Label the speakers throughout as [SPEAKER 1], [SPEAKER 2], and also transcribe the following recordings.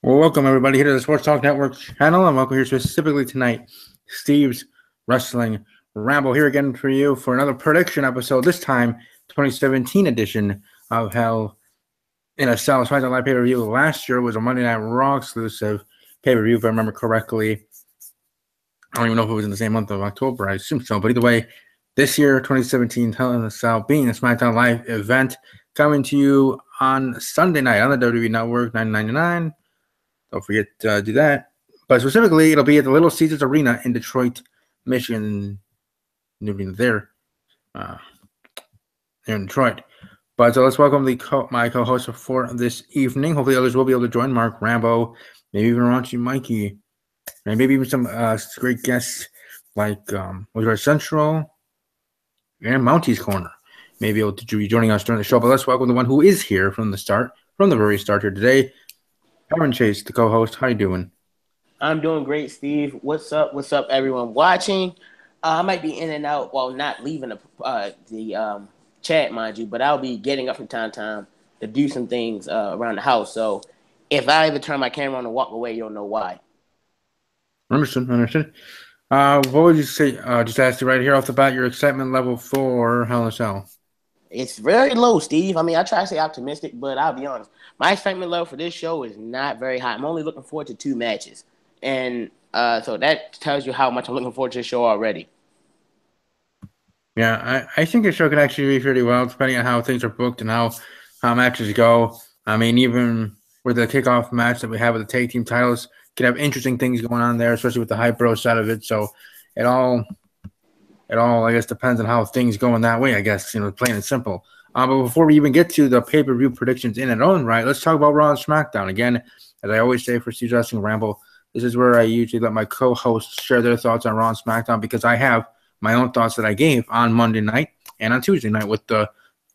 [SPEAKER 1] Well, welcome everybody here to the Sports Talk Network channel, and welcome here specifically tonight, Steve's Wrestling Ramble here again for you for another prediction episode. This time, 2017 edition of Hell in a Cell Smackdown Live pay-per-view. Last year was a Monday Night Raw exclusive pay-per-view, if I remember correctly. I don't even know if it was in the same month of October. I assume so, but either way, this year, 2017 Hell in a Cell being a SmackDown Live event coming to you on Sunday night on the WWE Network, $9.99. Don't forget to do that. But specifically, it'll be at the Little Caesars Arena in Detroit, Michigan. There in Detroit. But so let's welcome my co-host for this evening. Hopefully others will be able to join. Mark, Rambo, maybe even Raunchy Mikey, and maybe even some great guests like Wizard Central and Mounties Corner. Maybe able to be joining us during the show. But let's welcome the one who is here from the very start here today. Aaron Chase, the co-host. How you doing?
[SPEAKER 2] I'm doing great, Steve. What's up? What's up, everyone watching? I might be in and out while not leaving the chat, mind you, but I'll be getting up from time to time to do some things around the house. So if I ever turn my camera on and walk away, you'll know why.
[SPEAKER 1] Understood. What would you say? Just ask you right here off the bat, your excitement level for Hell in a Cell.
[SPEAKER 2] It's very low, Steve. I mean, I try to stay optimistic, but I'll be honest. My excitement level for this show is not very high. I'm only looking forward to 2 matches. And so that tells you how much I'm looking forward to the show already.
[SPEAKER 1] Yeah, I think the show can actually be pretty well, depending on how things are booked and how matches go. I mean, even with the kickoff match that we have with the tag team titles, could have interesting things going on there, especially with the Hype Bro side of it. So it all, I guess, depends on how things go in that way, I guess, plain and simple. But before we even get to the pay-per-view predictions in its own right, let's talk about Raw and SmackDown. Again, as I always say for Steve's Wrestling Ramble, this is where I usually let my co-hosts share their thoughts on Raw and SmackDown because I have my own thoughts that I gave on Monday night and on Tuesday night with the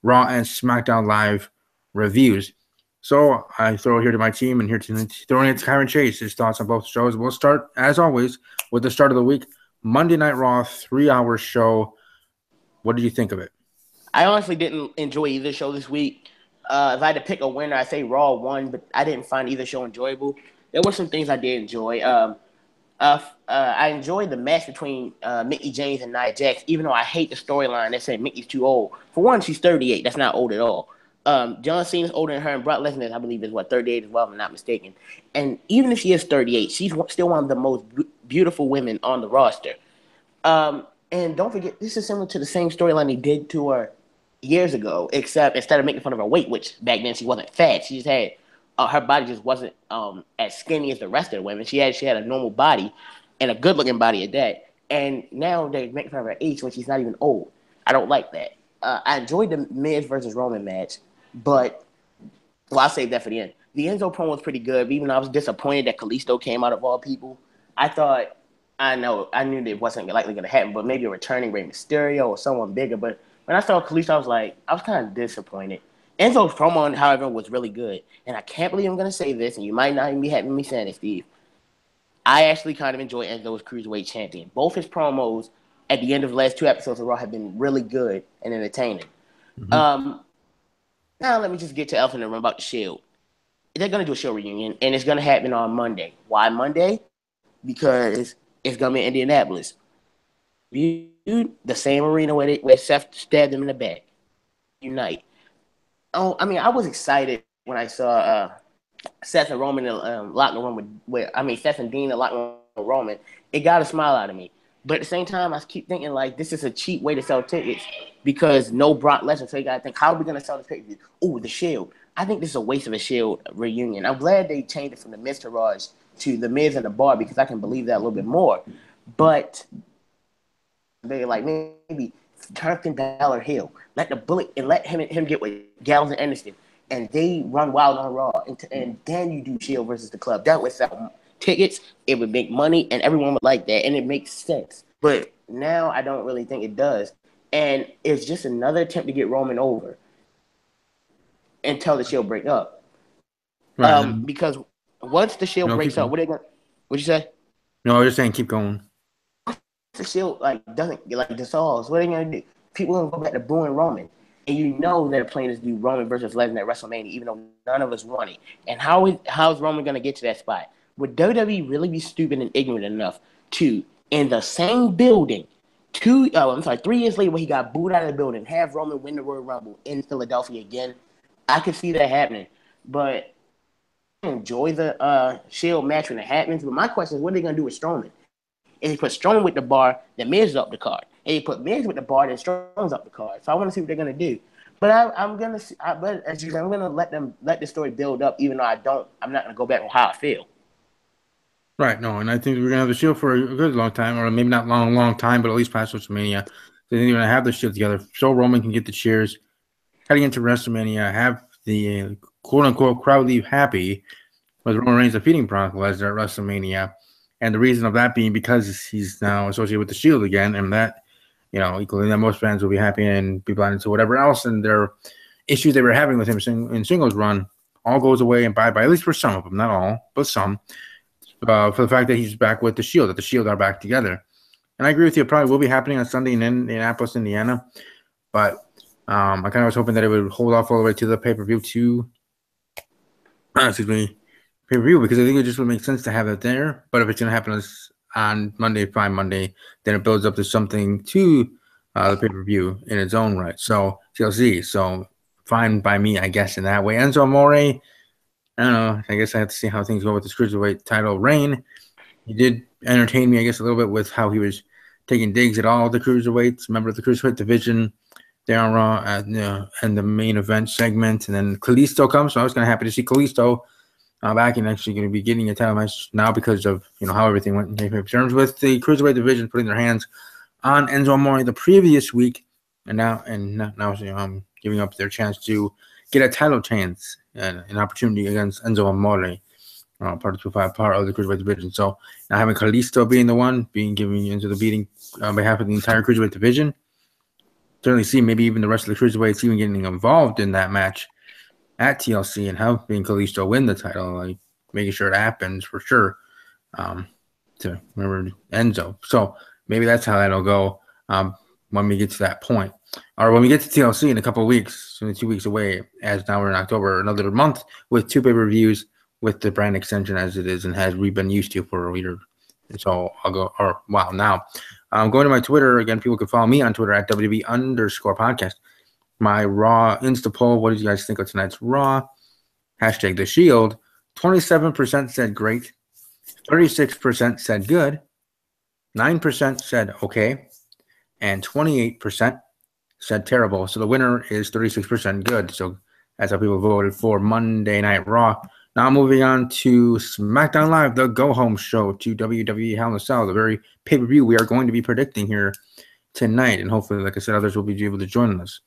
[SPEAKER 1] Raw and SmackDown Live reviews. So I throw it here to my team and here to throwing it to Kyron Chase, his thoughts on both shows. We'll start, as always, with the start of the week. Monday Night Raw, 3-hour show. What did you think of it?
[SPEAKER 2] I honestly didn't enjoy either show this week. If I had to pick a winner, I'd say Raw won, but I didn't find either show enjoyable. There were some things I did enjoy. I enjoyed the match between Mickie James and Nia Jax, even though I hate the storyline that said Mickey's too old. For one, she's 38. That's not old at all. John Cena's older than her, and Brock Lesnar, I believe, is 38 as well, if I'm not mistaken. And even if she is 38, she's still one of the most beautiful women on the roster. And don't forget, this is similar to the same storyline they did to her years ago, except instead of making fun of her weight, which back then she wasn't fat, she just had her body just wasn't as skinny as the rest of the women. She had a normal body and a good looking body at that. And now they're making fun of her age when she's not even old. I don't like that. I enjoyed the Miz versus Roman match, but I'll save that for the end. The Enzo promo was pretty good, even though I was disappointed that Kalisto came out of all people. I knew that it wasn't likely going to happen, but maybe a returning Rey Mysterio or someone bigger. But when I saw Kalisto, I was kind of disappointed. Enzo's promo, however, was really good. And I can't believe I'm going to say this, and you might not even be having me saying it, Steve. I actually kind of enjoy Enzo as Cruiserweight Champion. Both his promos at the end of the last 2 episodes of Raw have been really good and entertaining. Mm-hmm. Now let me just get to Elephant in the Room about the Shield. They're going to do a Shield reunion, and it's going to happen on Monday. Why Monday? Because it's going to be in Indianapolis. The same arena where Seth stabbed him in the back. Unite. Oh, I mean, I was excited when I saw Seth and Roman in the locker room Seth and Dean in the locker room with Roman. It got a smile out of me. But at the same time, I keep thinking, this is a cheap way to sell tickets because no Brock Lesnar. So you got to think, how are we going to sell this pay-per-view? Oh, the Shield. I think this is a waste of a Shield reunion. I'm glad they changed it from the Miz Taraj to the Miz and the Bar because I can believe that a little bit more. But they maybe turn Finn Balor heel. Let the Bullet and let him get with Gallows and Anderson. And they run wild on Raw. And then you do Shield versus the Club. That would sell tickets. It would make money. And everyone would like that. And it makes sense. But now I don't really think it does. And it's just another attempt to get Roman over until the Shield break up. Right. Because once the Shield breaks up, what are they going to... What'd you say?
[SPEAKER 1] No, I was just saying keep going.
[SPEAKER 2] The Shield doesn't dissolves. What are they going to do? People are going to go back to booing Roman. and you know they're planning to do Roman versus Lesnar at WrestleMania, even though none of us want it. And how's Roman going to get to that spot? Would WWE really be stupid and ignorant enough to, in the same building, 3 years later when he got booed out of the building, have Roman win the Royal Rumble in Philadelphia again? I could see that happening, but I enjoy the Shield match when it happens. But my question is, what are they going to do with Strowman? If they put Strowman with the bar, then Miz is up the card. And they put Miz with the bar, then Strowman's up the card. So I want to see what they're going to do. But I'm gonna see. But as you said, I'm gonna let the story build up, even though I'm not gonna go back on how I feel.
[SPEAKER 1] Right, no, and I think we're gonna have the Shield for a good long time, or maybe not long time, but at least past WrestleMania. They're gonna have the Shield together, so Roman can get the cheers heading into WrestleMania, have the quote unquote crowd leave happy with Roman Reigns defeating Brock Lesnar at WrestleMania, and the reason of that being because he's now associated with the Shield again, and that equally that most fans will be happy and be blinded to whatever else and their issues they were having with him in singles run all goes away and bye-bye, at least for some of them, not all, but some. For the fact that he's back with the Shield, that the Shield are back together. And I agree with you, it probably will be happening on Sunday in Indianapolis, Indiana. But I kind of was hoping that it would hold off all the way to the pay-per-view pay-per-view, because I think it just would make sense to have it there. But if it's going to happen on Monday, fine Monday, then it builds up to something to the pay-per-view in its own right. So TLC, so fine by me, I guess, in that way. Enzo Amore, I don't know. I guess I have to see how things go with the Cruiserweight title reign. He did entertain me, I guess, a little bit with how he was taking digs at all the Cruiserweights, member of the Cruiserweight division there on Raw and the main event segment. And then Kalisto comes, so I was kind of happy to see Kalisto back and actually going to be getting a title match now because of how everything went in terms with the Cruiserweight division putting their hands on Enzo Amore the previous week, and now giving up their chance to get a title chance and an opportunity against Enzo Amore, part of 2-5, part of the Cruiserweight division. So now having Kalisto being the one giving into the beating on behalf of the entire Cruiserweight division, certainly see maybe even the rest of the Cruiserweights even getting involved in that match at TLC and having Kalisto win the title, like making sure it happens for sure. To remember Enzo. So maybe that's how that'll go when we get to that point. Or when we get to TLC in a couple of weeks, only 2 weeks away, as now we're in October, another month with 2 pay-per-views with the brand extension as it is and has we've been used to for a year. So I'll go, or wow, now. Going to my Twitter, again, people can follow me on Twitter at WB_podcast. My Raw Insta poll, what did you guys think of tonight's Raw? Hashtag The Shield. 27% said great. 36% said good. 9% said okay. And 28% said terrible. So the winner is 36% good. So that's how people voted for Monday Night Raw. Now moving on to SmackDown Live, the go-home show to WWE Hell in a Cell, the very pay-per-view we are going to be predicting here tonight. And hopefully, like I said, others will be able to join us.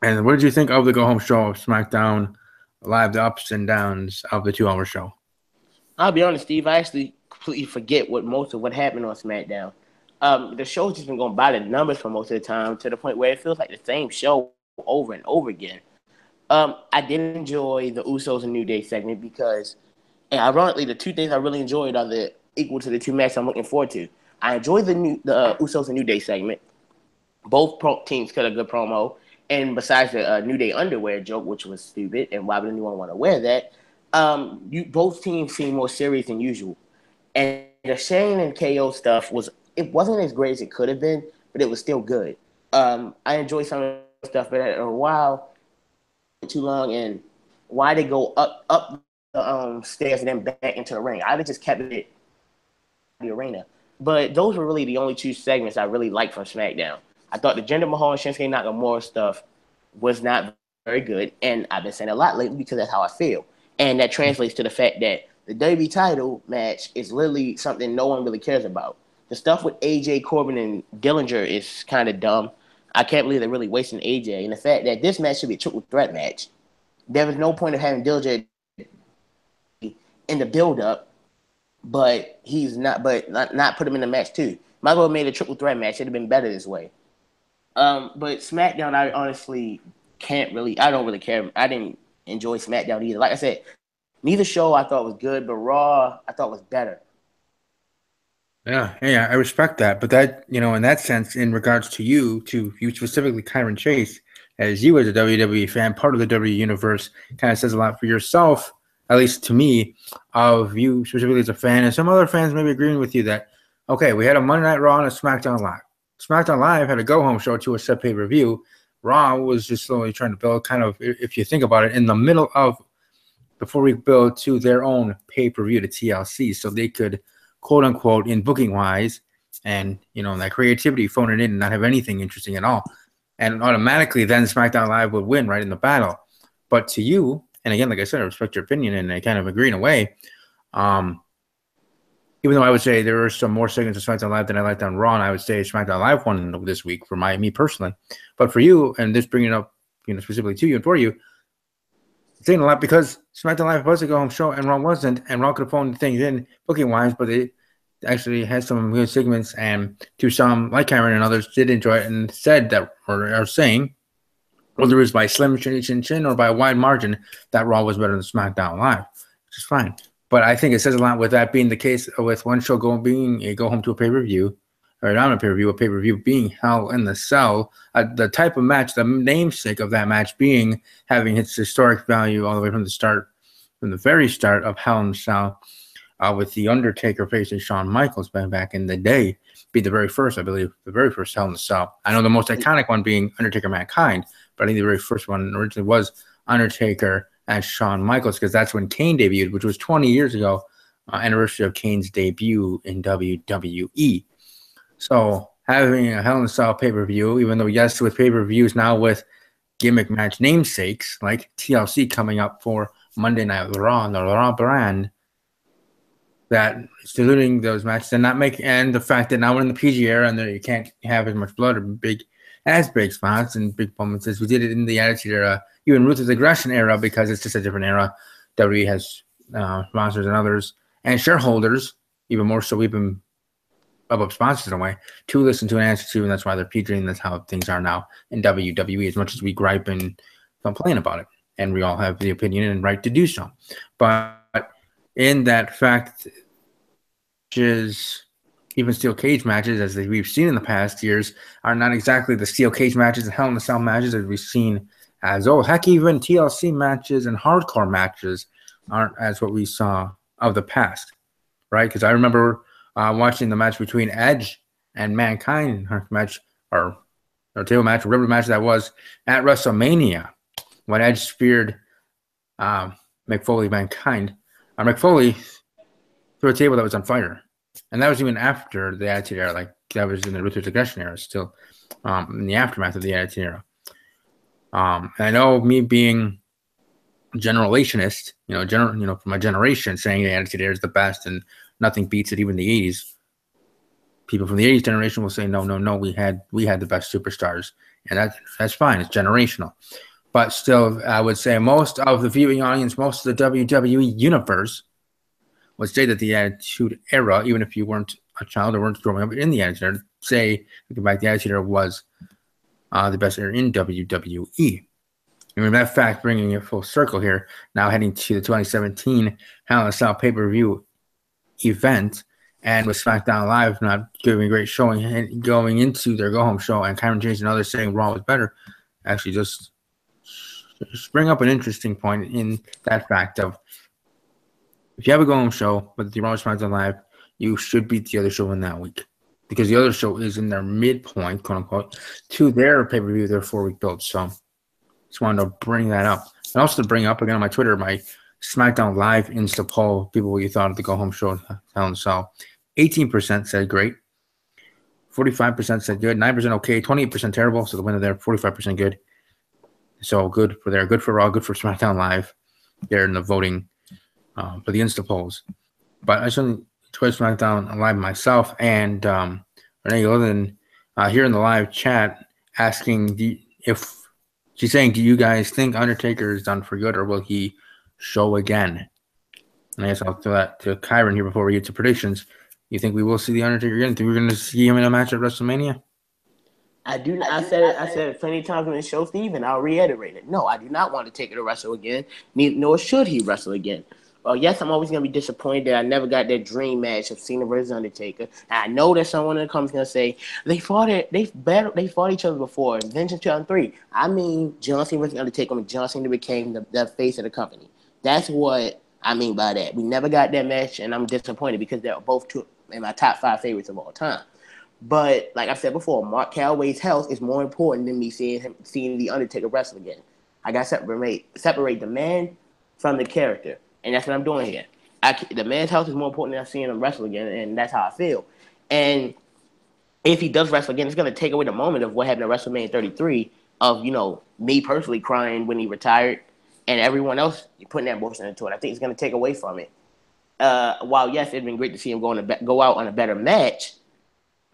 [SPEAKER 1] And what did you think of the go-home show of SmackDown Live, the ups and downs of the 2-hour show?
[SPEAKER 2] I'll be honest, Steve, I actually completely forget most of what happened on SmackDown. The show's just been going by the numbers for most of the time to the point where it feels like the same show over and over again. I did enjoy the Usos and New Day segment because, and ironically, the 2 things I really enjoyed are equal to the 2 matches I'm looking forward to. I enjoyed the Usos and New Day segment. Both teams cut a good promo, and besides the New Day underwear joke, which was stupid, and why would anyone want to wear that? Both teams seem more serious than usual, and the Shane and KO stuff wasn't as great as it could have been, but it was still good. I enjoyed some of the stuff, but after a while, too long, and why they go up the stairs and then back into the ring. I would have just kept it in the arena. But those were really the only 2 segments I really liked from SmackDown. I thought the Jinder Mahal and Shinsuke Nakamura stuff was not very good, and I've been saying a lot lately because that's how I feel. And that translates to the fact that the WWE title match is literally something no one really cares about. The stuff with AJ, Corbin, and Dillinger is kind of dumb. I can't believe they're really wasting AJ. And the fact that this match should be a triple threat match. There was no point of having Dillinger in the build-up, but not put him in the match too. Might as well have made a triple threat match. It'd have been better this way. But SmackDown, I honestly I don't really care. I didn't enjoy SmackDown either. Like I said, neither show I thought was good, but Raw I thought was better.
[SPEAKER 1] Yeah, I respect that. But that, in that sense, in regards to you specifically, Kyron Chase, as you as a WWE fan, part of the WWE universe, kind of says a lot for yourself, at least to me, of you specifically as a fan, and some other fans maybe agreeing with you that, okay, we had a Monday Night Raw and a SmackDown Live. SmackDown Live had a go-home show to a set pay-per-view. Raw was just slowly trying to build kind of, if you think about it, in the middle of before we build to their own pay-per-view to TLC, so they could, quote-unquote, in booking-wise, and, that creativity, phone it in and not have anything interesting at all. And automatically then SmackDown Live would win right in the battle. But to you, and again, like I said, I respect your opinion and I kind of agree in a way, even though I would say there were some more segments of SmackDown Live than I liked on Raw, and I would say SmackDown Live won this week for me personally. But for you, and this bringing it up, specifically to you and for you, it's saying a lot because SmackDown Live was a go-home show and Raw wasn't, and Raw could have phoned things in booking-wise, but they actually had some good segments, and to some, like Cameron and others, did enjoy it and said that, or are saying, whether it was by slim chin or by a wide margin, that Raw was better than SmackDown Live, which is fine. But I think it says a lot with that being the case, with one show being a go home to a pay-per-view, or not a pay-per-view being Hell in the Cell, the type of match, the namesake of that match being having its historic value all the way from the very start of Hell in the Cell, with the Undertaker facing Shawn Michaels back in the day, be the very first, I believe, the very first Hell in the Cell. I know the most iconic one being Undertaker Mankind, but I think the very first one originally was Undertaker and Shawn Michaels, because that's when Kane debuted, which was 20 years ago, anniversary of Kane's debut in WWE. So having a Hell in a Cell pay-per-view, even though, yes, with pay-per-views now with gimmick match namesakes like TLC coming up for Monday Night Raw on the Raw brand, that it's diluting those matches and the fact that now we're in the PG era and that you can't have as much blood or big spots and big moments as we did it in the Attitude Era, even Ruthless Aggression era, because it's just a different era. WWE has sponsors and others and shareholders, even more so, even above sponsors in a way, to listen to and answer to, and that's why they're PG, and that's how things are now in WWE, as much as we gripe and complain about it, and we all have the opinion and right to do so. But in that fact, is even steel cage matches, as we've seen in the past years, are not exactly the steel cage matches and Hell in a Cell matches as we've seen as old. Heck, even TLC matches and hardcore matches aren't as what we saw of the past, right? Because I remember watching the match between Edge and Mankind, or table match, or whatever match that was, at WrestleMania, when Edge speared Mankind. McFoley through a table that was on fire. And that was even after the Attitude Era. Like, that was in the Ruthless Aggression era, still in the aftermath of the Attitude Era. And I know me being generationist, from my generation, saying the Attitude Era is the best and nothing beats it, even the 80s. People from the 80s generation will say, no, we had the best superstars. And that's fine. It's generational. But still, I would say most of the viewing audience, most of the WWE universe would say that the Attitude Era, even if you weren't a child or weren't growing up in the Attitude Era, say, looking back, the Attitude Era was the best era in WWE. And with that fact, bringing it full circle here, now heading to the 2017 Hell in a Cell pay-per-view event, and with SmackDown Live not giving a great showing and going into their go-home show, and Cameron James and others saying Raw was better, actually just bring up an interesting point in that fact of, if you have a go-home show with the Raw SmackDown Live, you should beat the other show in that week, because the other show is in their midpoint, quote-unquote, to their pay-per-view, their 4-week build. So just wanted to bring that up. And also to bring up, again, on my Twitter, my SmackDown Live Insta poll, people, what you thought of the go-home show, Hell in a Cell. 18% said great. 45% said good. 9% okay. 28% terrible. So the winner there, 45% good. So good for Raw, good for SmackDown Live. They're in the voting for the Insta polls. But I certainly enjoyed SmackDown Live myself. And Renee Golden here in the live chat asking she's saying, do you guys think Undertaker is done for good, or will he show again? And I guess I'll throw that to Kyron here before we get to predictions. You think we will see the Undertaker again? Think we're going to see him in a match at WrestleMania?
[SPEAKER 2] I do. I said it plenty of times on the show, Steve, and I'll reiterate it. No, I do not want to take it to wrestle again. Nor should he wrestle again. Well, yes, I'm always gonna be disappointed that I never got that dream match of Cena versus Undertaker. And I know that someone in the comments gonna say they fought each other before. Vengeance 2003. I mean, John Cena versus Undertaker when John Cena became the face of the company. That's what I mean by that. We never got that match, and I'm disappointed because they're both two in my top 5 favorites of all time. But like I said before, Mark Calaway's health is more important than me seeing the Undertaker wrestle again. I got to separate the man from the character. And that's what I'm doing here. The man's health is more important than seeing him wrestle again, and that's how I feel. And if he does wrestle again, it's going to take away the moment of what happened at WrestleMania 33 of, me personally crying when he retired and everyone else putting that emotion into it. I think it's going to take away from it. While, yes, it'd been great to see him go out on a better match,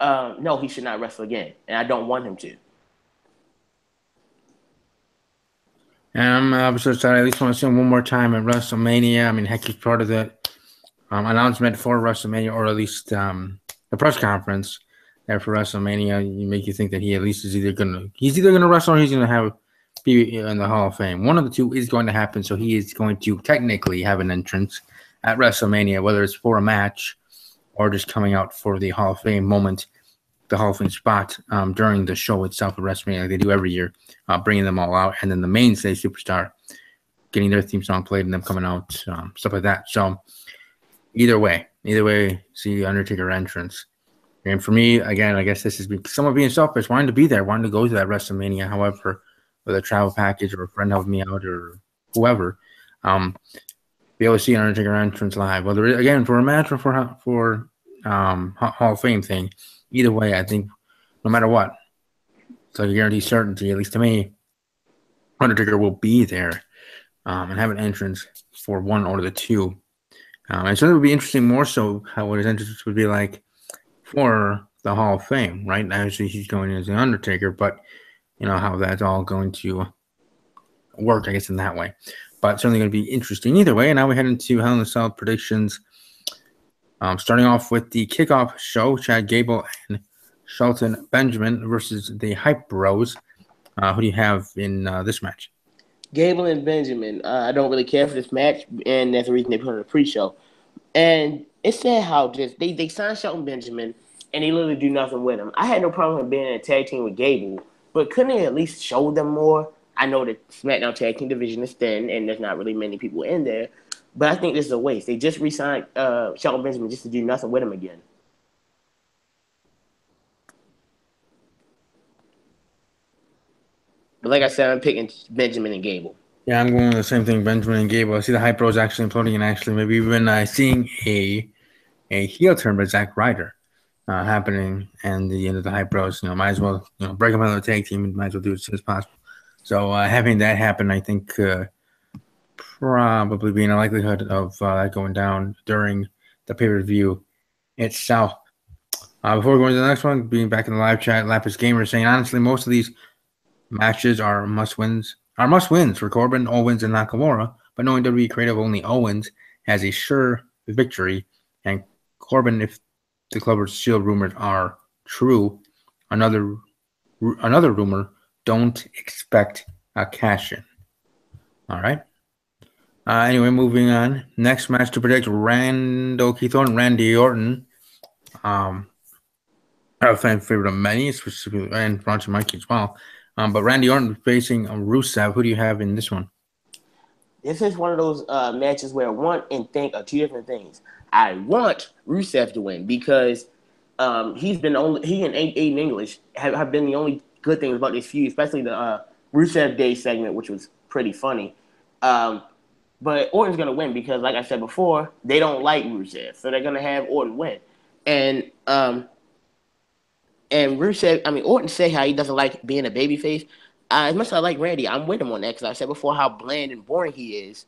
[SPEAKER 2] no, he should not wrestle again, and I don't want him to.
[SPEAKER 1] And I'm so excited. I at least want to see him one more time at WrestleMania. I mean, heck, he's part of that announcement for WrestleMania, or at least the press conference there for WrestleMania. You make you think that he at least is either gonna wrestle or he's gonna be in the Hall of Fame. One of the two is going to happen. So he is going to technically have an entrance at WrestleMania, whether it's for a match or just coming out for the Hall of Fame moment, the Hall of Fame spot during the show itself at WrestleMania, like they do every year, bringing them all out, and then the mainstay superstar getting their theme song played and them coming out, stuff like that. So either way, see the Undertaker entrance. And for me, again, I guess this is somewhat being selfish, wanting to be there, wanting to go to that WrestleMania, however, with a travel package or a friend helping me out or whoever, be able to see an Undertaker entrance live, whether again for a match or for Hall of Fame thing. Either way, I think no matter what, it's like a guaranteed certainty, at least to me, Undertaker will be there and have an entrance for one or the two. And so it would be interesting more so what his entrance would be like for the Hall of Fame, right? Obviously, he's going in as the Undertaker, but how that's all going to work, I guess, in that way. But certainly going to be interesting either way. And now we head into Hell in a Cell predictions. Starting off with the kickoff show, Chad Gable and Shelton Benjamin versus the Hype Bros. Who do you have in this match?
[SPEAKER 2] Gable and Benjamin. I don't really care for this match, and that's the reason they put it on the pre-show. And it's sad how just they signed Shelton Benjamin, and they literally do nothing with him. I had no problem with being in a tag team with Gable, but couldn't they at least show them more? I know the SmackDown tag team division is thin, and there's not really many people in there. But I think this is a waste. They just re-signed Shelton Benjamin just to do nothing with him again. But like I said, I'm picking Benjamin and Gable.
[SPEAKER 1] Yeah, I'm going with the same thing, Benjamin and Gable. I see the Hype Bros actually imploding, and actually maybe even seeing a heel turn by Zack Ryder happening, and the end of the Hype Bros. Might as well break them out of the tag team, and might as well do it as soon as possible. So having that happen, I think. Probably being a likelihood of that going down during the pay-per-view itself. Before we go into the next one, being back in the live chat, Lapis Gamer saying, honestly, most of these matches are must-wins for Corbin, Owens, and Nakamura, but knowing WWE creative, only Owens has a sure victory, and Corbin, if the Clover Shield rumors are true, another rumor, don't expect a cash-in. All right. Anyway, moving on. Next match to predict: Keith Orton, Randy Orton. I'm a fan favorite of many, specifically, and Bronson Mikey as well. But Randy Orton facing Rusev. Who do you have in this one?
[SPEAKER 2] This is one of those matches where want and think are two different things. I want Rusev to win because he and Aiden English have been the only good things about this feud, especially the Rusev Day segment, which was pretty funny. But Orton's going to win because, like I said before, they don't like Rusev. So they're going to have Orton win. And Rusev, Orton said how he doesn't like being a babyface. As much as I like Randy, I'm with him on that because I said before how bland and boring he is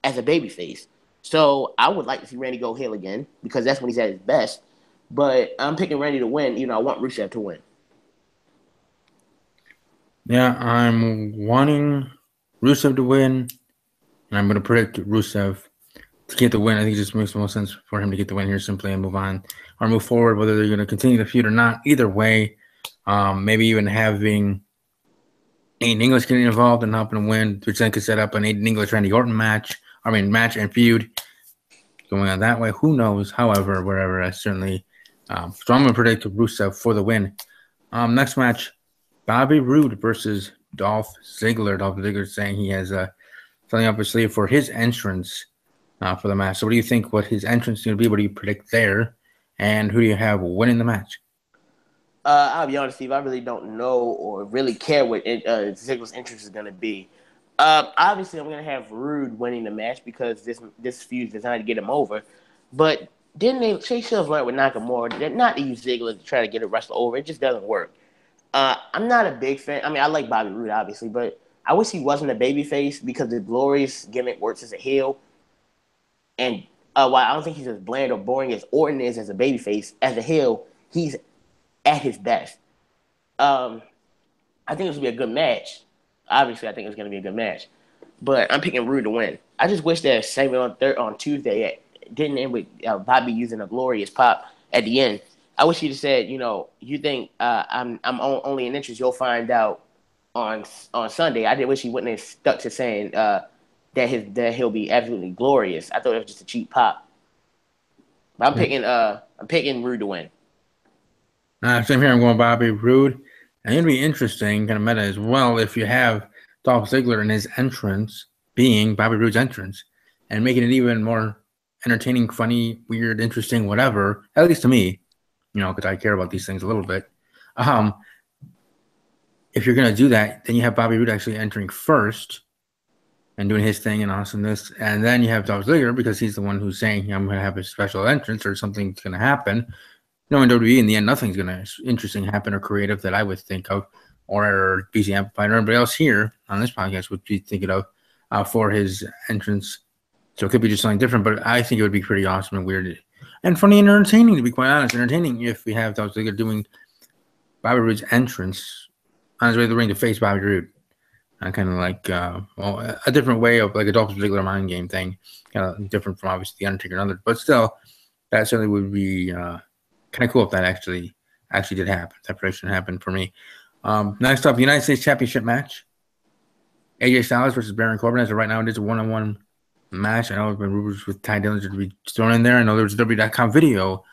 [SPEAKER 2] as a babyface. So I would like to see Randy go heel again because that's when he's at his best. But I'm picking Randy to win. I want Rusev to win.
[SPEAKER 1] Yeah, I'm wanting Rusev to win. And I'm going to predict Rusev to get the win. I think it just makes more sense for him to get the win here simply and move on or move forward, whether they're going to continue the feud or not. Either way, maybe even having Aiden English getting involved and helping him win, which then could set up an Aiden English-Randy Orton match and feud. going on that way. Who knows? However, wherever, I certainly. So I'm going to predict Rusev for the win. Next match, Bobby Roode versus Dolph Ziggler. Dolph Ziggler saying he has something up his sleeve for his entrance for the match. So what do you think what his entrance is going to be? What do you predict there? And who do you have winning the match?
[SPEAKER 2] I'll be honest, Steve. I really don't know or really care what Ziggler's interest is going to be. Obviously, I'm going to have Rude winning the match because this feud is designed to get him over. But didn't they? They should have learned with Nakamura not to use Ziggler to try to get a wrestler over. It just doesn't work. I'm not a big fan. I mean, I like Bobby Roode, obviously, but I wish he wasn't a babyface because the glorious gimmick works as a heel. And while I don't think he's as bland or boring as Orton is as a babyface, as a heel, he's at his best. Um, I think this will be a good match. Obviously, I think it's going to be a good match. But I'm picking Rude to win. I just wish that segment on Tuesday didn't end with Bobby using a glorious pop at the end. I wish he'd have said, you think I'm only an interest. You'll find out on Sunday. I did wish he wouldn't have stuck to saying that he'll be absolutely glorious. I thought it was just a cheap pop. But I'm picking Rude to win.
[SPEAKER 1] Same here. I'm going Bobby Roode. And it'd be interesting, kind of meta as well, if you have Dolph Ziggler in his entrance being Bobby Roode's entrance and making it even more entertaining, funny, weird, interesting, whatever, at least to me, because I care about these things a little bit. If you're going to do that, then you have Bobby Roode actually entering first and doing his thing and awesomeness. And then you have Dolph Ziggler because he's the one who's saying, I'm going to have a special entrance or something's going to happen. In WWE, in the end, nothing's going to interesting happen or creative that I would think of, or BC Amplified or anybody else here on this podcast would be thinking of for his entrance. So it could be just something different, but I think it would be pretty awesome and weird and funny and entertaining, to be quite honest. Entertaining if we have Dolph Ziggler doing Bobby Roode's entrance on his way to the ring to face Bobby Roode. Kind of like a different way of like a Dolph Ziggler mind game thing. Kind of different from obviously the Undertaker and others, but still, that certainly would be kind of cool if that actually did happen. That prediction happened for me. Next up, United States Championship match. AJ Styles versus Baron Corbin. As of right now, it is a one-on-one match. I know there's been rumors with Ty Dillinger to be thrown in there. I know there was a WWE.com video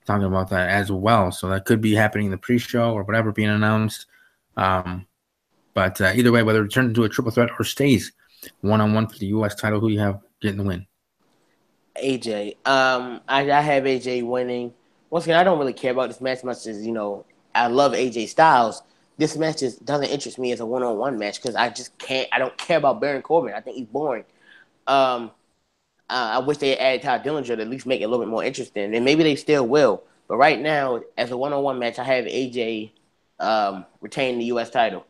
[SPEAKER 1] talking about that as well. So that could be happening in the pre-show or whatever being announced. But either way, whether it turns into a triple threat or stays one-on-one for the U.S. title, who do you have getting the win?
[SPEAKER 2] AJ. I have AJ winning. Once again, I don't really care about this match much as, I love AJ Styles. This match just doesn't interest me as a one-on-one match because I don't care about Baron Corbin. I think he's boring. I wish they had added Ty Dillinger to at least make it a little bit more interesting, and maybe they still will. But right now, as a one-on-one match, I have AJ retain the U.S. title.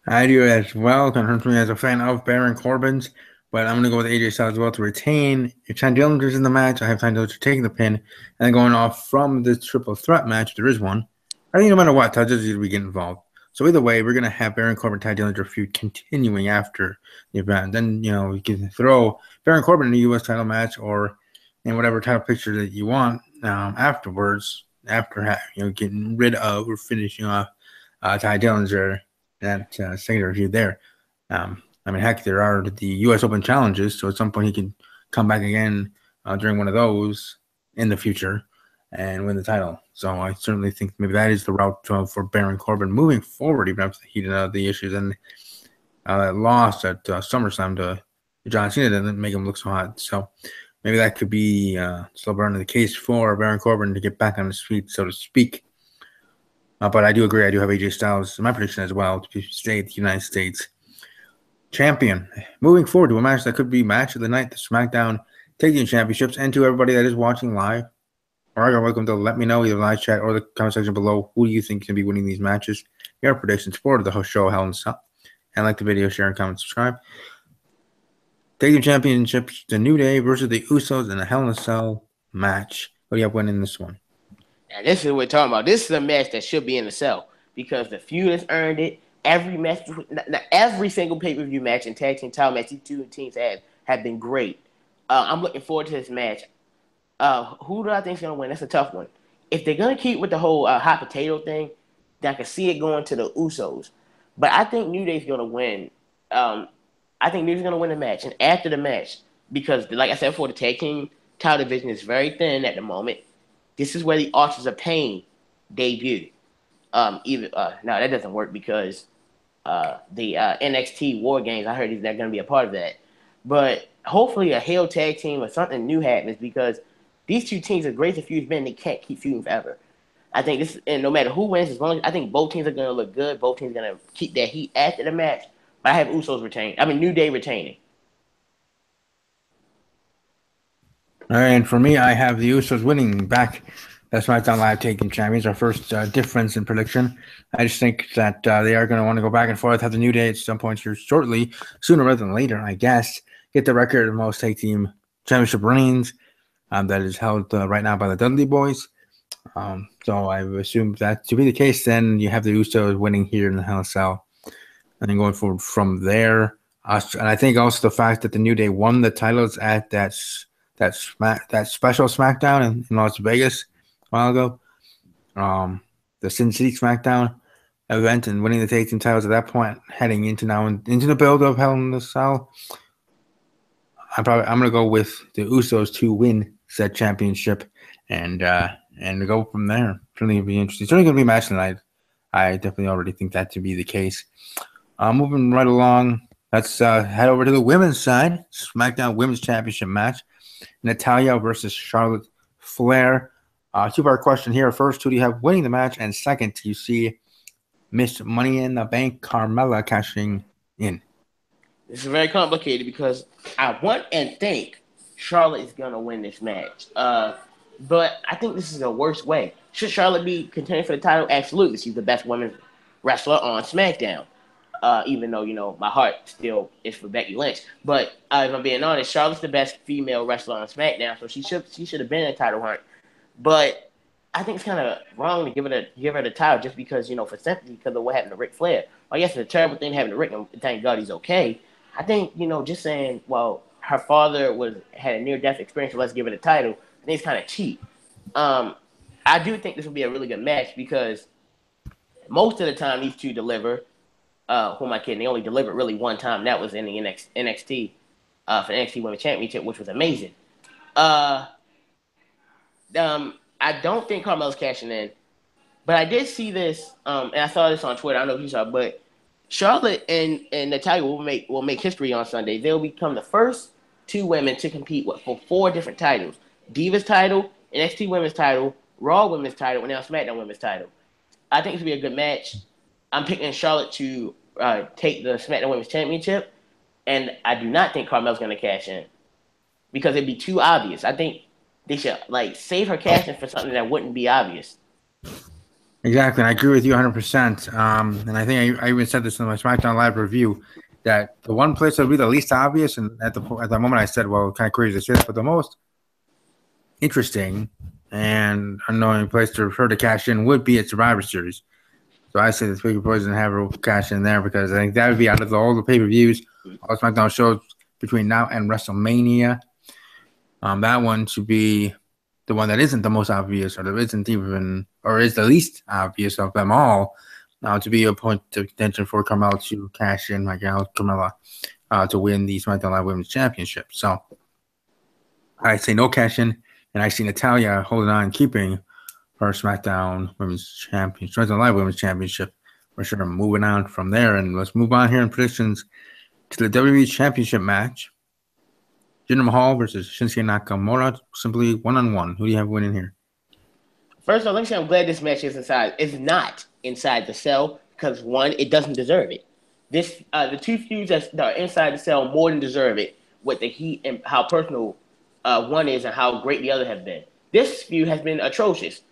[SPEAKER 1] I do as well. Kind of hurts me as a fan of Baron Corbin's. But I'm going to go with AJ Styles as well to retain. If Ty Dillinger's in the match, I have Ty Dillinger taking the pin. And then going off from the triple threat match, there is one. I think no matter what, Ty Dillinger's going to be getting involved. So either way, we're going to have Baron Corbin Ty Dillinger feud continuing after the event. Then, we can throw Baron Corbin in a U.S. title match or in whatever title picture that you want afterwards, after getting rid of or finishing off Ty Dillinger, that secondary feud there. Heck, there are the U.S. Open challenges, so at some point he can come back again during one of those in the future and win the title. So I certainly think maybe that is the route for Baron Corbin moving forward, even after the heat of the issues and that loss at SummerSlam to John Cena didn't make him look so hot. So maybe that could be still burning the case for Baron Corbin to get back on his feet, so to speak. But I do agree. I do have AJ Styles in my prediction as well to stay at the United States champion. Moving forward to a match that could be match of the night, the SmackDown Tag Team Championships. And to everybody that is watching live, you're welcome to let me know either live chat or the comment section below who do you think can be winning these matches. Your predictions for the host show Hell in a Cell. And like the video, share, and comment, subscribe. Tag Team Championships, the New Day versus the Usos in a Hell in a Cell match. What do you have winning this one?
[SPEAKER 2] Now, this is what we're talking about. This is a match that should be in the cell because the feud has earned it. Every single pay-per-view match and tag team title match these two teams have been great. I'm looking forward to this match. Who do I think is going to win? That's a tough one. If they're going to keep with the whole hot potato thing, then I can see it going to the Usos. But I think New Day's going to win. I think New Day's going to win the match. And after the match, because, like I said before, the tag team title division is very thin at the moment. This is where the Archers of Pain debut. Even no, that doesn't work because the NXT War Games. I heard they're going to be a part of that, but hopefully a heel tag team or something new happens because these two teams are great if you've been. They can't keep feuding forever. I think this, and no matter who wins, as long as I think both teams are going to look good, both teams are going to keep their heat after the match. But I have Usos retaining. I mean, New Day retaining.
[SPEAKER 1] All right, and for me, I have the Usos winning back. That's SmackDown Live Tag Team Champions. Our first difference in prediction. I just think that they are going to want to go back and forth, have the New Day at some point here shortly, sooner rather than later, I guess. Get the record of most Tag Team Championship reigns that is held right now by the Dudley Boys. So I assume that to be the case, then you have the Usos winning here in the Hell in a Cell. And then going forward from there. And I think also the fact that the New Day won the titles at that special SmackDown in Las Vegas a while ago. The Sin City SmackDown event and winning the tag team titles at that point, heading into the build of Hell in a Cell. I'm gonna go with the Usos to win said championship and go from there. Certainly gonna be interesting. It's certainly gonna be a match tonight. I definitely already think that to be the case. Moving right along, let's head over to the women's side. SmackDown Women's Championship match. Natalya versus Charlotte Flair. Two-part question here. First, who do you have winning the match? And second, do you see Miss Money in the Bank Carmella cashing in?
[SPEAKER 2] This is very complicated because I want and think Charlotte is going to win this match. But I think this is the worst way. Should Charlotte be contending for the title? Absolutely. She's the best women's wrestler on SmackDown. Even though, my heart still is for Becky Lynch. But if I'm being honest, Charlotte's the best female wrestler on SmackDown, so she should have been in a title hunt. But I think it's kind of wrong to give her the title just because, for sympathy because of what happened to Ric Flair. Well, yes, it's a terrible thing happened to Ric, and thank God he's okay. I think, just saying, well, her father had a near-death experience, so let's give her the title, I think it's kind of cheap. I do think this will be a really good match because most of the time these two deliver. Who am I kidding? They only delivered really one time. That was in the NXT for the NXT Women's Championship, which was amazing. I don't think Carmella's cashing in, but I did see this, and I saw this on Twitter. I don't know if you saw it, but Charlotte and Natalya will make history on Sunday. They'll become the first two women to compete for 4 different titles: Divas title, NXT Women's title, Raw Women's title, and now SmackDown Women's title. I think it's gonna be a good match. I'm picking Charlotte to take the SmackDown Women's Championship, and I do not think Carmella's going to cash in because it'd be too obvious. I think they should save her cash in for something that wouldn't be obvious.
[SPEAKER 1] Exactly, I agree with you 100%. And I think I even said this in my SmackDown Live review that the one place that would be the least obvious, and at the moment I said, well, kind of crazy to say that, but the most interesting and unknowing place for her to cash in would be at Survivor Series. So I say the Speaker Boys didn't have her cash in there because I think that would be out of all the pay-per-views, all the SmackDown shows between now and WrestleMania. That one should be the one that isn't the most obvious, or that isn't even, or is the least obvious of them all. To be a point of contention for Carmella to cash in, Carmella to win the SmackDown Live Women's Championship. So I say no cash in, and I see Natalya holding on, keeping her SmackDown Women's Championship, SmackDown Live Women's Championship. We're sure moving on from there, and let's move on here in predictions to the WWE Championship match. Jinder Mahal versus Shinsuke Nakamura, simply one-on-one. Who do you have winning here?
[SPEAKER 2] First of all, let me say I'm glad this match is not inside the cell because one, it doesn't deserve it. The two feuds that are inside the cell more than deserve it with the heat and how personal one is and how great the other have been. This feud has been atrocious.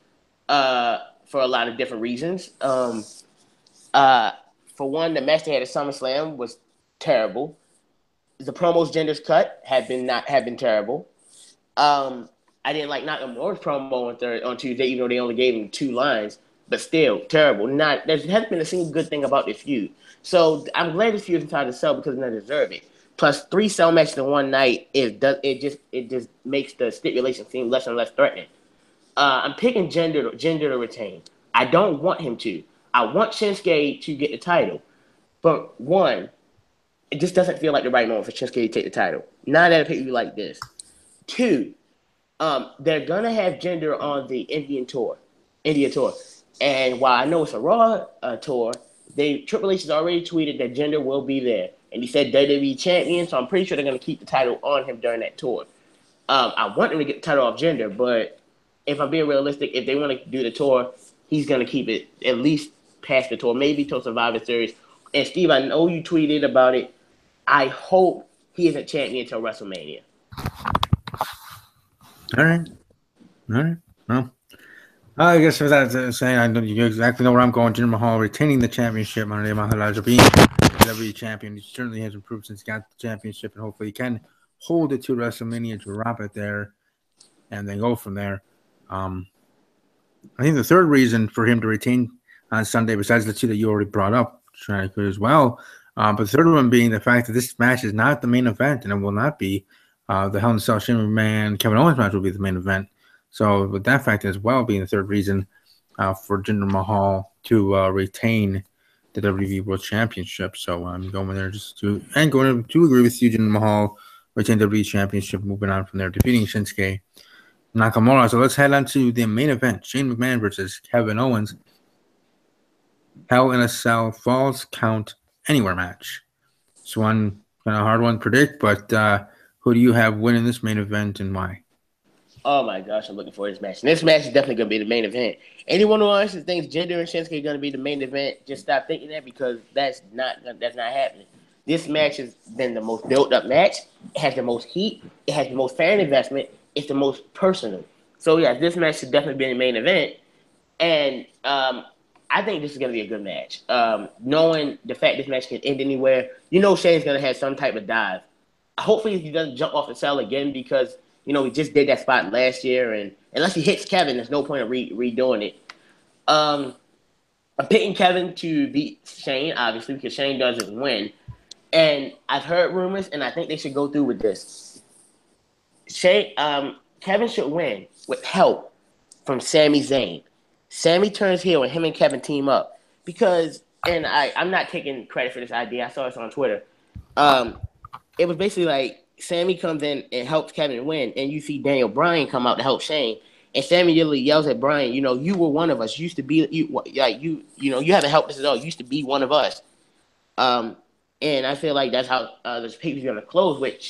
[SPEAKER 2] For a lot of different reasons. For one, the match they had at SummerSlam was terrible. The promos Jinder's cut had been terrible. I didn't like Nakamura's promo on Tuesday, even though they only gave him 2 lines, but still terrible. There hasn't been a single good thing about this feud. So I'm glad this feud is inside the cell because they deserve it. Plus 3 cell matches in one night, it just makes the stipulation seem less and less threatening. I'm picking Jinder to retain. I don't want him to. I want Shinsuke to get the title. But one, It just doesn't feel like the right moment for Shinsuke to take the title. Not at a pay-per-view like this. Two, they're gonna have Jinder on the India tour. And while I know it's a Raw tour, Triple H has already tweeted that Jinder will be there, and he said WWE champion. So I'm pretty sure they're gonna keep the title on him during that tour. I want him to get the title off Jinder, but if I'm being realistic, if they want to do the tour, he's gonna keep it at least past the tour, maybe till Survivor Series. And Steve, I know you tweeted about it. I hope he isn't champion until WrestleMania.
[SPEAKER 1] All right. Well, I guess for that saying, I know you exactly know where I'm going. Jinder Mahal retaining the championship. Monday Maharaja being WWE champion. He certainly has improved since he got the championship, and hopefully he can hold it to WrestleMania, drop it there, and then go from there. I think the third reason for him to retain on Sunday, besides the two that you already brought up, as well, but the third one being the fact that this match is not the main event, and it will not be. The Hell in a Cell Shane McMahon Kevin Owens match will be the main event. So with that fact as well being the third reason for Jinder Mahal to retain the WWE World Championship. So I'm going there going to agree with you, Jinder Mahal retain the WWE Championship, moving on from there, defeating Shinsuke Nakamura. So let's head on to the main event: Shane McMahon versus Kevin Owens. Hell in a Cell Falls Count Anywhere match. It's one kind of hard one to predict, but who do you have winning this main event and why?
[SPEAKER 2] Oh my gosh, I'm looking for this match. And this match is definitely going to be the main event. Anyone who honestly thinks Jinder and Shinsuke are going to be the main event, just stop thinking that, because that's not happening. This match has been the most built-up match. It has the most heat. It has the most fan investment. It's the most personal. So yeah, this match should definitely be the main event. And I think this is going to be a good match. Knowing the fact this match can end anywhere, Shane's going to have some type of dive. Hopefully he doesn't jump off the cell again, because he just did that spot last year, and unless he hits Kevin, there's no point of redoing it. I'm picking Kevin to beat Shane, obviously, because Shane doesn't win. And I've heard rumors, and I think they should go through with this. Kevin should win with help from Sami Zayn. Sami turns heel, and him and Kevin team up. Because, and I'm not taking credit for this idea. I saw this on Twitter. It was basically like, Sami comes in and helps Kevin win, and you see Daniel Bryan come out to help Shane, and Sami literally yells at Bryan, you were one of us. You used to be you haven't helped us at all. You used to be one of us. And I feel like that's how this pay-per-view is gonna close with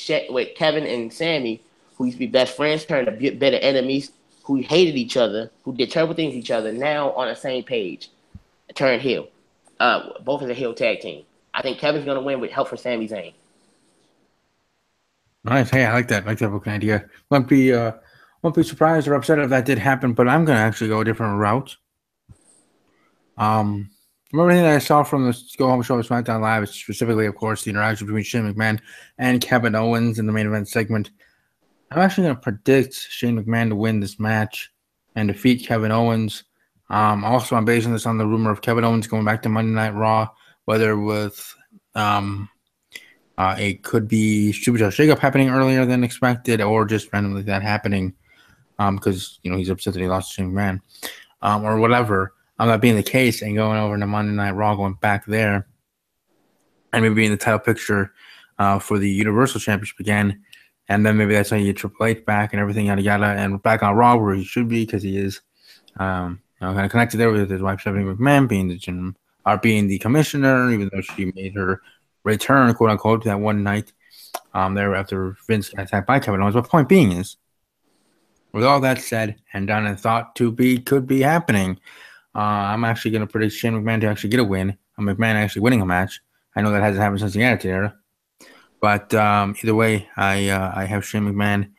[SPEAKER 2] Kevin and Sami, who used to be best friends, turned to better enemies, who hated each other, who did terrible things to each other, now on the same page, turned heel. Both as a heel tag team. I think Kevin's gonna win with help from Sami Zayn.
[SPEAKER 1] Nice. Hey, I like that. I like that booking idea. Won't be surprised or upset if that did happen, but I'm gonna actually go a different route. From everything that I saw from the Go Home Show SmackDown Live, specifically, of course, the interaction between Shane McMahon and Kevin Owens in the main event segment, I'm actually gonna predict Shane McMahon to win this match and defeat Kevin Owens. Also, I'm basing this on the rumor of Kevin Owens going back to Monday Night Raw, whether with it could be superstar shakeup happening earlier than expected, or just randomly that happening because he's upset that he lost to Shane McMahon, or whatever. That being the case, and going over to Monday Night Raw, going back there, and maybe in the title picture for the Universal Championship again, and then maybe that's how you get Triple H back and everything yada yada, and back on Raw where he should be, because he is kind of connected there with his wife Stephanie McMahon being the commissioner, even though she made her return, quote unquote, that one night there after Vince got attacked by Kevin Owens. But point being is, with all that said and done and thought could be happening, I'm actually going to predict Shane McMahon to actually get a win. McMahon actually winning a match. I know that hasn't happened since the Attitude Era, but either way, I have Shane McMahon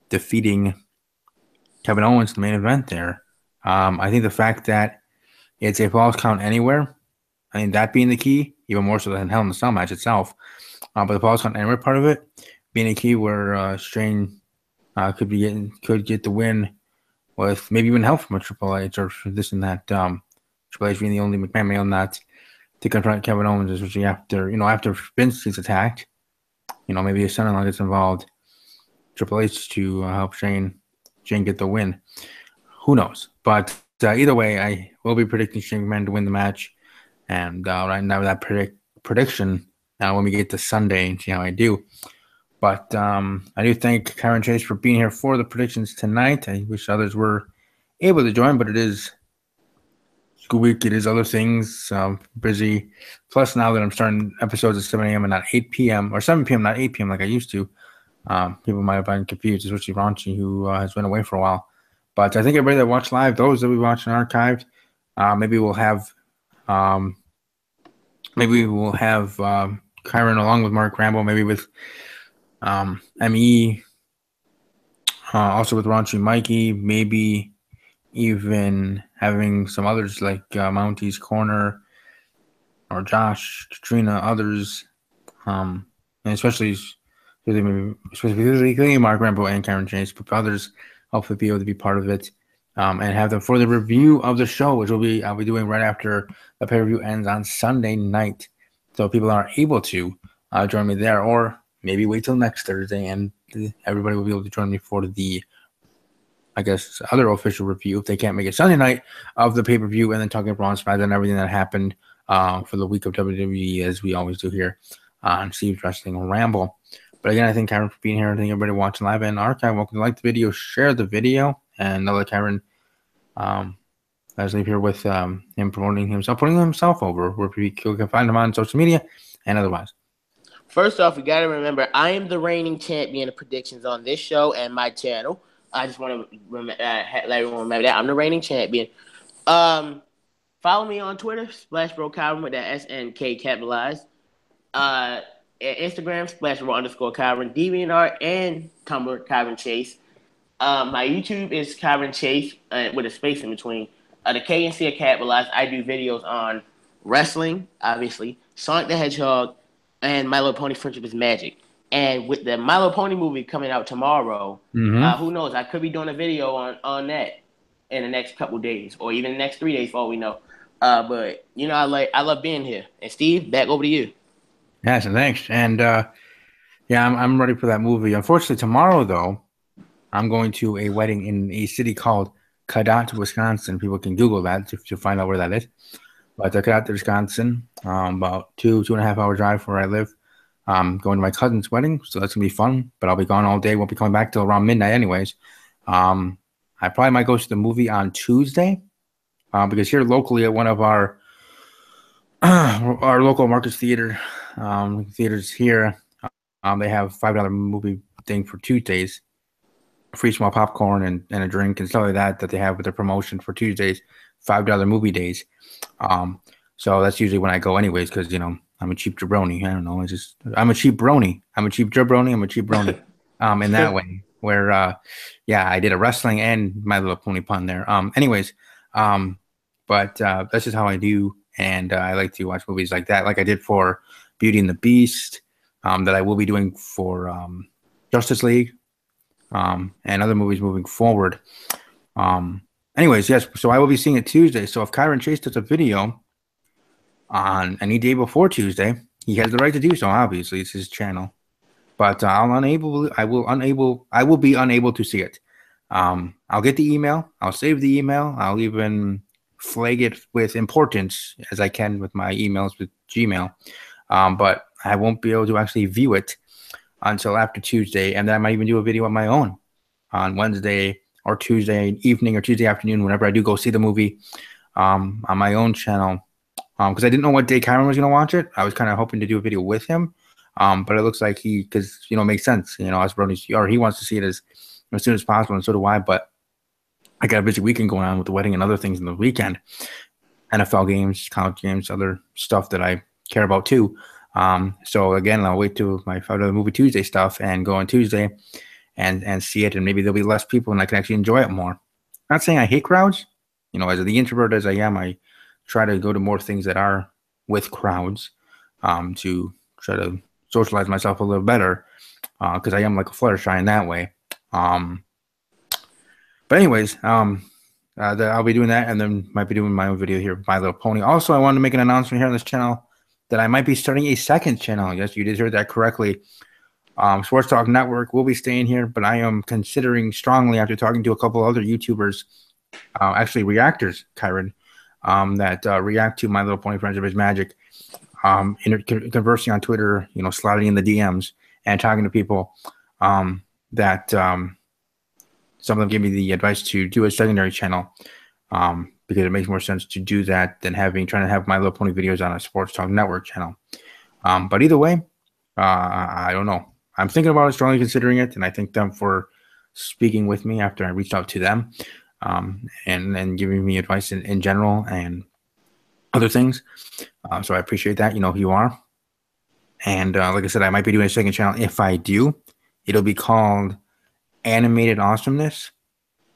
[SPEAKER 1] defeating Kevin Owens in the main event there. I think the fact that it's a falls count anywhere, I think that being the key, even more so than Hell in the Cell match itself. But the falls count anywhere part of it being a key where Shane could get the win with maybe even help from a Triple H or this and that. Triple H being the only McMahon male not to confront Kevin Owens, especially after Vince gets attacked. Maybe his son-in-law gets involved. Triple H to help Shane get the win. Who knows? But either way, I will be predicting Shane McMahon to win the match. And right now, that prediction when we get to Sunday and see how I do. But I do thank Kyron Chase for being here for the predictions tonight. I wish others were able to join, but it is school week. It is other things. Busy. Plus, now that I'm starting episodes at 7 a.m. and not 8 p.m. or 7 p.m., not 8 p.m. like I used to, people might have been confused, especially Raunchy, who has been away for a while. But I think everybody that watched live, those that we watched in archived, maybe we'll have Kyron along with Mark Ramble, maybe with ME, also with Raunchy Mikey, maybe even having some others like Mounty's Corner or Josh, Katrina, others, and especially Mark Rambo and Kyron Chase, but others hopefully be able to be part of it and have them for the review of the show, which I'll be doing right after the pay-per-view ends on Sunday night. So people are able to join me there, or maybe wait till next Thursday and everybody will be able to join me for the, I guess, other official review if they can't make it Sunday night of the pay-per-view, and then talking Raw and SmackDown and everything that happened for the week of WWE, as we always do here on Steve's Wrestling Ramble. But again, I thank Kyron for being here. I thank everybody watching live and archive. Welcome to like the video, share the video, and know that Kyron, let's leave here with him putting himself over, where you can find him on social media and otherwise.
[SPEAKER 2] First off, we got to remember, I am the reigning champion of predictions on this show and my channel. I just want to let everyone remember that. I'm the reigning champion. Follow me on Twitter, SplashBroKyron with that SNK capitalized. Instagram, SplashBro_Kyron, DeviantArt, and Tumblr, Kyron Chase. My YouTube is Kyron Chase with a space in between. The K and C are capitalized. I do videos on wrestling, obviously, Sonic the Hedgehog, and My Little Pony Friendship is Magic. And with the My Little Pony movie coming out tomorrow, who knows? I could be doing a video on that in the next couple days, or even the next 3 days for all we know. But you know, I love being here. And Steve, back over to you.
[SPEAKER 1] Yes, and thanks. And yeah, I'm ready for that movie. Unfortunately, tomorrow though, I'm going to a wedding in a city called Cadott, Wisconsin. People can Google that to find out where that is. But Cadott, Wisconsin, about 2.5 hour drive from where I live. Going to my cousin's wedding, so that's gonna be fun. But I'll be gone all day. Won't be coming back till around midnight, anyways. I probably might go to the movie on Tuesday, because here locally at one of our local Marcus theaters here, they have $5 movie thing for Tuesdays, free small popcorn and a drink and stuff like that they have with their promotion for Tuesdays, $5 movie days. So that's usually when I go anyways, because I'm a cheap jabroni. I don't know. I'm a cheap brony. I'm a cheap jabroni. I'm a cheap brony. In that way, where I did a wrestling and My Little Pony pun there. But that's just how I do, and I like to watch movies like that, like I did for Beauty and the Beast, that I will be doing for Justice League, and other movies moving forward. Yes. So I will be seeing it Tuesday. So if Kyron Chase does a video on any day before Tuesday, he has the right to do so. Obviously, it's his channel, but I will be unable to see it. I'll get the email. I'll save the email. I'll even flag it with importance as I can with my emails with Gmail. But I won't be able to actually view it until after Tuesday, and then I might even do a video on my own on Wednesday or Tuesday evening or Tuesday afternoon, whenever I do go see the movie, on my own channel. Because I didn't know what day Kyron was going to watch it. I was kind of hoping to do a video with him. But it looks like because it makes sense. Us bronies, or he wants to see it as soon as possible, and so do I. But I got a busy weekend going on with the wedding and other things in the weekend. NFL games, college games, other stuff that I care about too. So again, I'll wait till my $5 movie Tuesday stuff and go on Tuesday and see it, and maybe there'll be less people and I can actually enjoy it more. Not saying I hate crowds. As the introvert as I am, I try to go to more things that are with crowds, to try to socialize myself a little better, because I am like a Fluttershy in that way. But anyways, I'll be doing that, and then might be doing my own video here, My Little Pony. Also, I wanted to make an announcement here on this channel that I might be starting a second channel. Yes, you did hear that correctly. Sports Talk Network will be staying here, but I am considering strongly, after talking to a couple other YouTubers, actually reactors, Kyron, that react to My Little Pony Friendship is Magic. conversing on Twitter, sliding in the DMs and talking to people that some of them gave me the advice to do a secondary channel because it makes more sense to do that than trying to have My Little Pony videos on a Sports Talk Network channel. But either way, I don't know. I'm thinking about it, strongly considering it, and I thank them for speaking with me after I reached out to them and giving me advice in general and other things. So I appreciate that. You know who you are. And like I said, I might be doing a second channel. If I do, it'll be called Animated Awesomeness.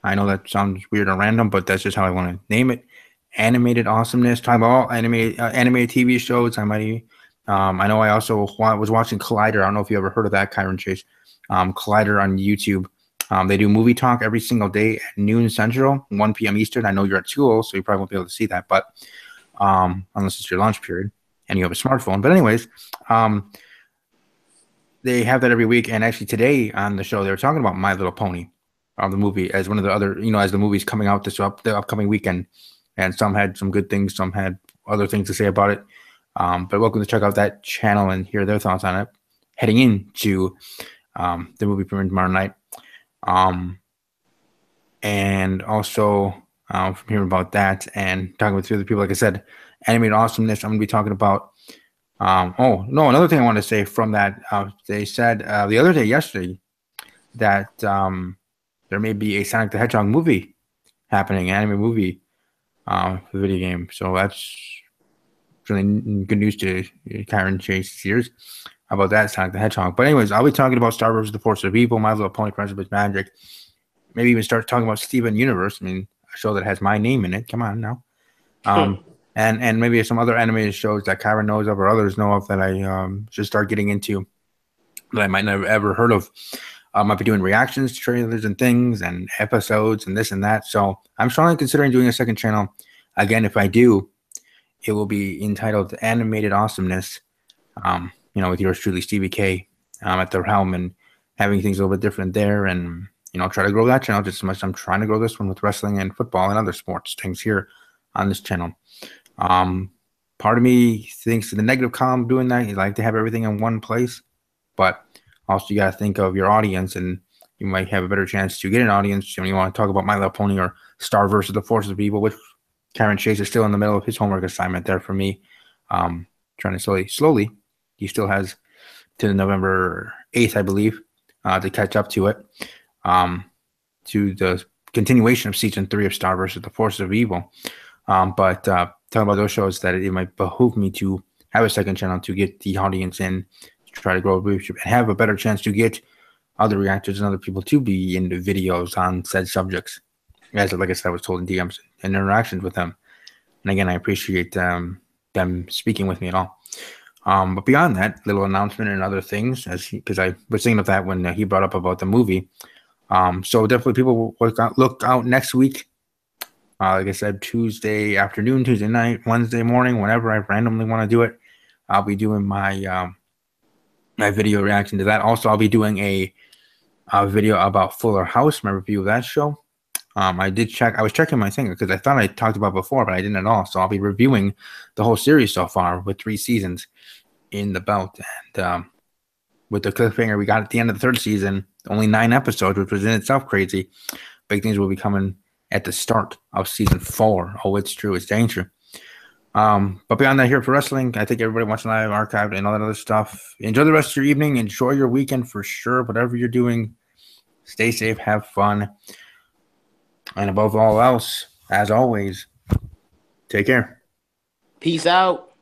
[SPEAKER 1] I know that sounds weird or random, but that's just how I want to name it. Animated Awesomeness. Talking about all animated TV shows. I know I also was watching Collider. I don't know if you ever heard of that, Kyron Chase. Collider on YouTube. They do movie talk every single day at noon Central, 1 p.m. Eastern. I know you're at school, so you probably won't be able to see that, but unless it's your lunch period and you have a smartphone. But anyways, they have that every week. And actually today on the show, they were talking about My Little Pony, the movie, as one of the other, as the movie's coming out the upcoming weekend. And some had some good things, some had other things to say about it. But welcome to check out that channel and hear their thoughts on it heading into the movie premiere tomorrow night. And also from hearing about that and talking with two other people, like I said, Animated Awesomeness, I'm going to be talking about. Another thing I want to say from that, they said the other day, yesterday, that there may be a Sonic the Hedgehog movie happening, an anime movie for the video game. So that's really good news to Kyron Chase's ears about that Sonic the Hedgehog. But anyways, I'll be talking about Star Wars: The Force of Evil, My Little Pony, Friendship with Magic. Maybe even start talking about Steven Universe. I mean, a show that has my name in it. Come on now. And maybe some other animated shows that Kyron knows of or others know of that I should start getting into that I might never ever heard of. I might be doing reactions to trailers and things and episodes and this and that. So I'm strongly considering doing a second channel. Again, if I do, it will be entitled Animated Awesomeness, with yours truly, Stevie K, at the helm and having things a little bit different there and, try to grow that channel just as much as I'm trying to grow this one with wrestling and football and other sports things here on this channel. Part of me thinks in the negative column doing that, you like to have everything in one place, but also you got to think of your audience, and you might have a better chance to get an audience when you want to talk about My Little Pony or Star versus the Forces of Evil, which Kyron Chase is still in the middle of his homework assignment there for me. Trying to slowly, he still has to November 8th, I believe, to catch up to it, to the continuation of season 3 of Star versus the Forces of Evil. But talking about those shows that it might behoove me to have a second channel to get the audience in, to try to grow a viewership and have a better chance to get other reactors and other people to be in the videos on said subjects. As like I said, I was told in DMs and interactions with them. And again, I appreciate them speaking with me at all. But beyond that, little announcement and other things, because I was thinking of that when he brought up about the movie. So definitely people will look out next week. Like I said, Tuesday afternoon, Tuesday night, Wednesday morning, whenever I randomly want to do it, I'll be doing my my video reaction to that. Also, I'll be doing a video about Fuller House, my review of that show. I was checking my thing because I thought I talked about it before, but I didn't at all. So I'll be reviewing the whole series so far with 3 seasons in the belt. And with the cliffhanger we got at the end of the 3rd season, only 9 episodes, which was in itself crazy. Big things will be coming at the start of season 4. Oh, it's true. It's dang true. But beyond that, here for wrestling, I think everybody watching live, archived, and all that other stuff. Enjoy the rest of your evening. Enjoy your weekend for sure. Whatever you're doing, stay safe, have fun. And above all else, as always, take care.
[SPEAKER 2] Peace out.